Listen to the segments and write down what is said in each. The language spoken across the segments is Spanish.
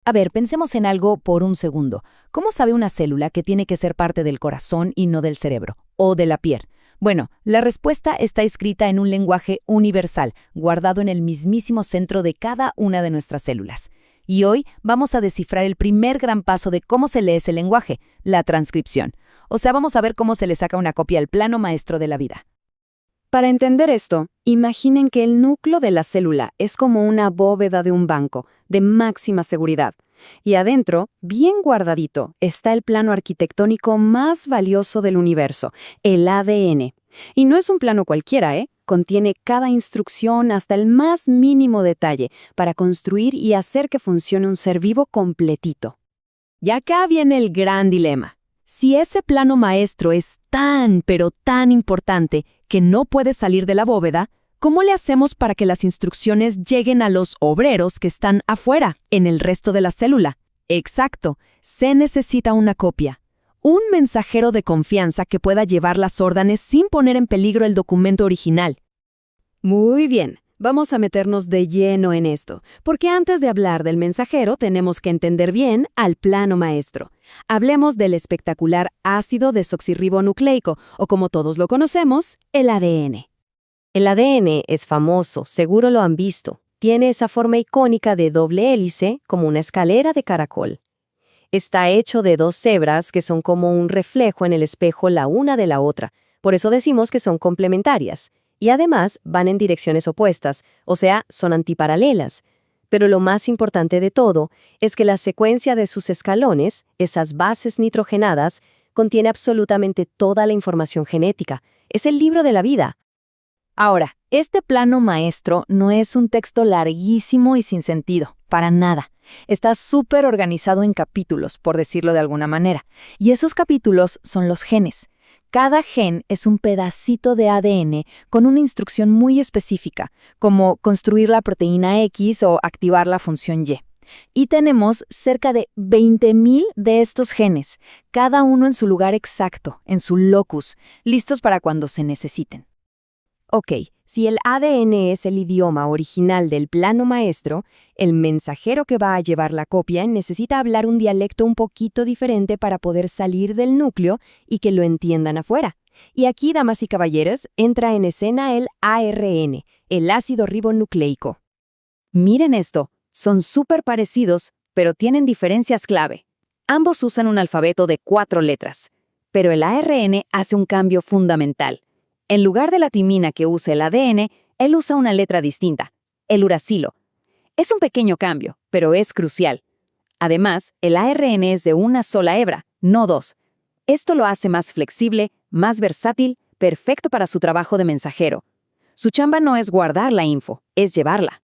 A ver, pensemos en algo por un segundo. ¿Cómo sabe una célula que tiene que ser parte del corazón y no del cerebro? ¿O de la piel? Bueno, la respuesta está escrita en un lenguaje universal, guardado en el mismísimo centro de cada una de nuestras células. Y hoy vamos a descifrar el primer gran paso de cómo se lee ese lenguaje, la transcripción. O sea, vamos a ver cómo se le saca una copia al plano maestro de la vida. Para entender esto, imaginen que el núcleo de la célula es como una bóveda de un banco, de máxima seguridad. Y adentro, bien guardadito, está el plano arquitectónico más valioso del universo, el ADN. Y no es un plano cualquiera, ¿eh? Contiene cada instrucción hasta el más mínimo detalle para construir y hacer que funcione un ser vivo completito. Y acá viene el gran dilema. Si ese plano maestro es tan, pero tan importante que no puede salir de la bóveda, ¿cómo le hacemos para que las instrucciones lleguen a los obreros que están afuera, en el resto de la célula? Exacto, se necesita una copia. Un mensajero de confianza que pueda llevar las órdenes sin poner en peligro el documento original. Muy bien. Vamos a meternos de lleno en esto, porque antes de hablar del mensajero tenemos que entender bien al plano maestro. Hablemos del espectacular ácido desoxirribonucleico, o como todos lo conocemos, el ADN. El ADN es famoso, seguro lo han visto. Tiene esa forma icónica de doble hélice, como una escalera de caracol. Está hecho de dos cebras que son como un reflejo en el espejo la una de la otra, por eso decimos que son complementarias. Y además van en direcciones opuestas, o sea, son antiparalelas. Pero lo más importante de todo es que la secuencia de sus escalones, esas bases nitrogenadas, contiene absolutamente toda la información genética. Es el libro de la vida. Ahora, este plano maestro no es un texto larguísimo y sin sentido, para nada. Está súper organizado en capítulos, por decirlo de alguna manera. Y esos capítulos son los genes. Cada gen es un pedacito de ADN con una instrucción muy específica, como construir la proteína X o activar la función Y. Y tenemos cerca de 20.000 de estos genes, cada uno en su lugar exacto, en su locus, listos para cuando se necesiten. Ok, si el ADN es el idioma original del plano maestro, el mensajero que va a llevar la copia necesita hablar un dialecto un poquito diferente para poder salir del núcleo y que lo entiendan afuera. Y aquí, damas y caballeros, entra en escena el ARN, el ácido ribonucleico. Miren esto, son súper parecidos, pero tienen diferencias clave. Ambos usan un alfabeto de 4 letras, pero el ARN hace un cambio fundamental. En lugar de la timina que usa el ADN, él usa una letra distinta, el uracilo. Es un pequeño cambio, pero es crucial. Además, el ARN es de una sola hebra, no dos. Esto lo hace más flexible, más versátil, perfecto para su trabajo de mensajero. Su chamba no es guardar la info, es llevarla.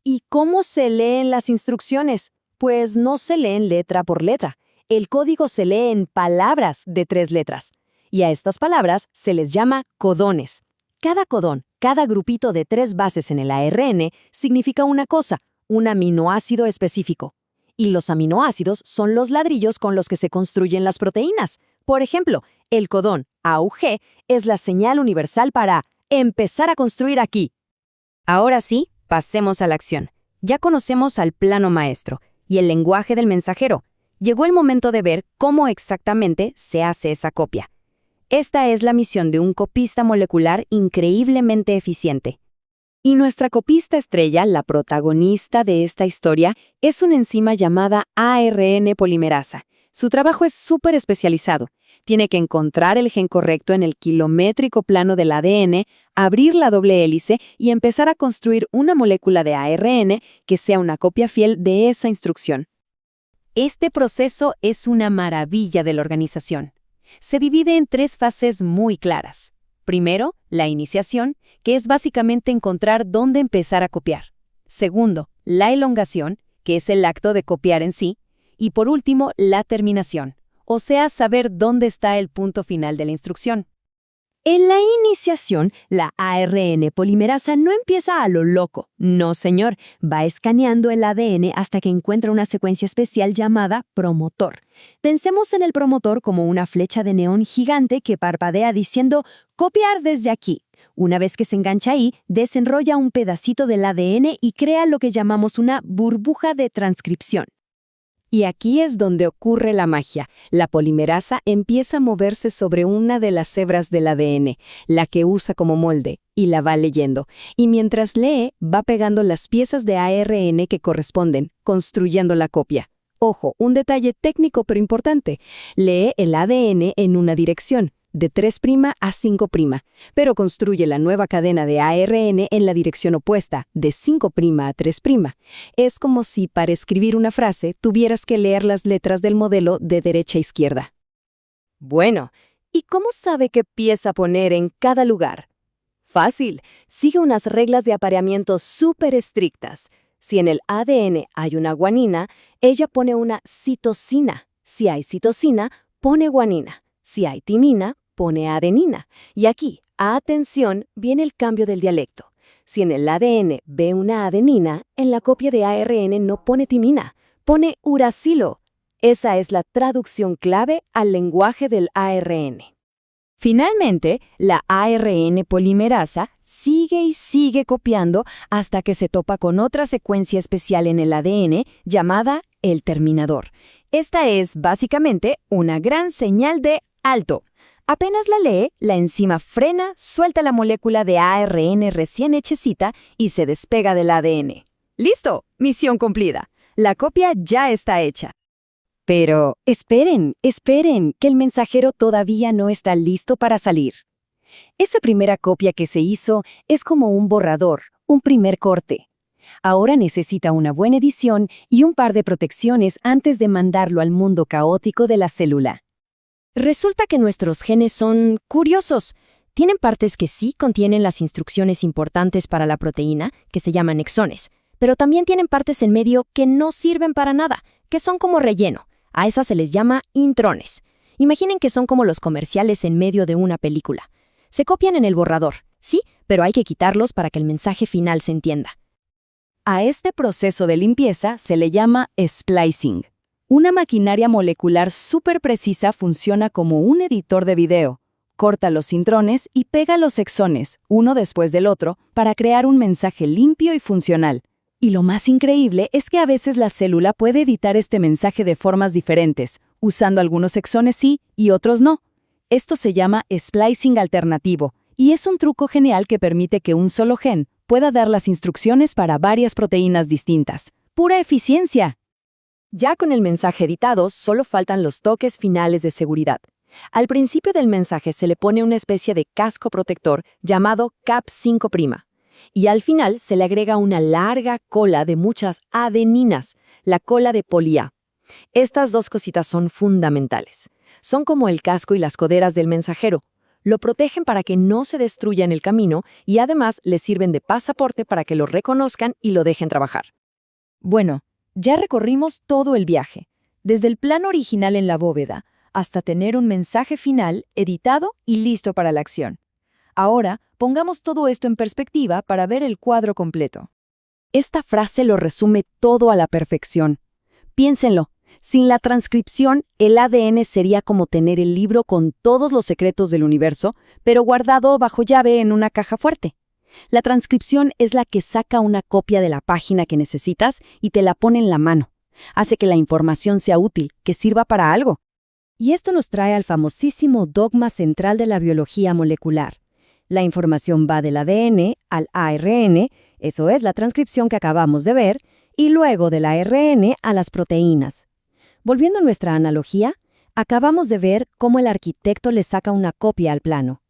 ¿Y cómo se leen las instrucciones? Pues no se leen letra por letra. El código se lee en palabras de 3 letras. Y a estas palabras se les llama codones. Cada codón, cada grupito de 3 bases en el ARN, significa una cosa, un aminoácido específico. Y los aminoácidos son los ladrillos con los que se construyen las proteínas. Por ejemplo, el codón AUG es la señal universal para empezar a construir aquí. Ahora sí, pasemos a la acción. Ya conocemos al plano maestro y el lenguaje del mensajero. Llegó el momento de ver cómo exactamente se hace esa copia. Esta es la misión de un copista molecular increíblemente eficiente. Y nuestra copista estrella, la protagonista de esta historia, es una enzima llamada ARN polimerasa. Su trabajo es súper especializado. Tiene que encontrar el gen correcto en el kilométrico plano del ADN, abrir la doble hélice y empezar a construir una molécula de ARN que sea una copia fiel de esa instrucción. Este proceso es una maravilla de la organización. Se divide en 3 fases muy claras. Primero, la iniciación, que es básicamente encontrar dónde empezar a copiar. Segundo, la elongación, que es el acto de copiar en sí. Y por último, la terminación, o sea, saber dónde está el punto final de la instrucción. En la iniciación, la ARN polimerasa no empieza a lo loco. No, señor. Va escaneando el ADN hasta que encuentra una secuencia especial llamada promotor. Pensemos en el promotor como una flecha de neón gigante que parpadea diciendo «copiar desde aquí». Una vez que se engancha ahí, desenrolla un pedacito del ADN y crea lo que llamamos una burbuja de transcripción. Y aquí es donde ocurre la magia. La polimerasa empieza a moverse sobre una de las hebras del ADN, la que usa como molde, y la va leyendo. Y mientras lee, va pegando las piezas de ARN que corresponden, construyendo la copia. Ojo, un detalle técnico pero importante. Lee el ADN en una dirección, de 3' a 5', pero construye la nueva cadena de ARN en la dirección opuesta, de 5' a 3'. Es como si para escribir una frase tuvieras que leer las letras del modelo de derecha a izquierda. Bueno, ¿y cómo sabe qué pieza poner en cada lugar? Fácil, sigue unas reglas de apareamiento súper estrictas. Si en el ADN hay una guanina, ella pone una citosina. Si hay citosina, pone guanina. Si hay timina, pone adenina. Y aquí, atención, viene el cambio del dialecto. Si en el ADN ve una adenina, en la copia de ARN no pone timina, pone uracilo. Esa es la traducción clave al lenguaje del ARN. Finalmente, la ARN polimerasa sigue y sigue copiando hasta que se topa con otra secuencia especial en el ADN llamada el terminador. Esta es básicamente una gran señal de alto. Apenas la lee, la enzima frena, suelta la molécula de ARN recién hechecita y se despega del ADN. ¡Listo! Misión cumplida. La copia ya está hecha. Pero esperen, que el mensajero todavía no está listo para salir. Esa primera copia que se hizo es como un borrador, un primer corte. Ahora necesita una buena edición y un par de protecciones antes de mandarlo al mundo caótico de la célula. Resulta que nuestros genes son curiosos. Tienen partes que sí contienen las instrucciones importantes para la proteína, que se llaman exones, pero también tienen partes en medio que no sirven para nada, que son como relleno. A esas se les llama intrones. Imaginen que son como los comerciales en medio de una película. Se copian en el borrador, sí, pero hay que quitarlos para que el mensaje final se entienda. A este proceso de limpieza se le llama splicing. Una maquinaria molecular súper precisa funciona como un editor de video. Corta los intrones y pega los exones, uno después del otro, para crear un mensaje limpio y funcional. Y lo más increíble es que a veces la célula puede editar este mensaje de formas diferentes, usando algunos exones sí y otros no. Esto se llama splicing alternativo, y es un truco genial que permite que un solo gen pueda dar las instrucciones para varias proteínas distintas. ¡Pura eficiencia! Ya con el mensaje editado, solo faltan los toques finales de seguridad. Al principio del mensaje se le pone una especie de casco protector llamado Cap5'. Y al final se le agrega una larga cola de muchas adeninas, la cola de poli-A. Estas dos cositas son fundamentales. Son como el casco y las coderas del mensajero. Lo protegen para que no se destruya en el camino y además le sirven de pasaporte para que lo reconozcan y lo dejen trabajar. Bueno, ya recorrimos todo el viaje, desde el plan original en la bóveda hasta tener un mensaje final editado y listo para la acción. Ahora, pongamos todo esto en perspectiva para ver el cuadro completo. Esta frase lo resume todo a la perfección. Piénsenlo, sin la transcripción, el ADN sería como tener el libro con todos los secretos del universo, pero guardado bajo llave en una caja fuerte. La transcripción es la que saca una copia de la página que necesitas y te la pone en la mano. Hace que la información sea útil, que sirva para algo. Y esto nos trae al famosísimo dogma central de la biología molecular. La información va del ADN al ARN, eso es la transcripción que acabamos de ver, y luego del ARN a las proteínas. Volviendo a nuestra analogía, acabamos de ver cómo el arquitecto le saca una copia al plano.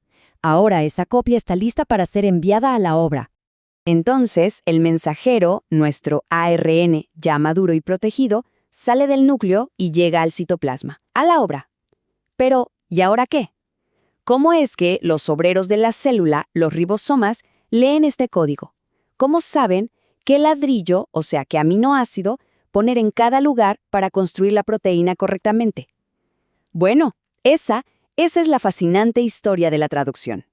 Ahora esa copia está lista para ser enviada a la obra. Entonces, el mensajero, nuestro ARN ya maduro y protegido, sale del núcleo y llega al citoplasma, a la obra. Pero, ¿y ahora qué? ¿Cómo es que los obreros de la célula, los ribosomas, leen este código? ¿Cómo saben qué ladrillo, o sea, qué aminoácido, poner en cada lugar para construir la proteína correctamente? Bueno, esa es la fascinante historia de la traducción.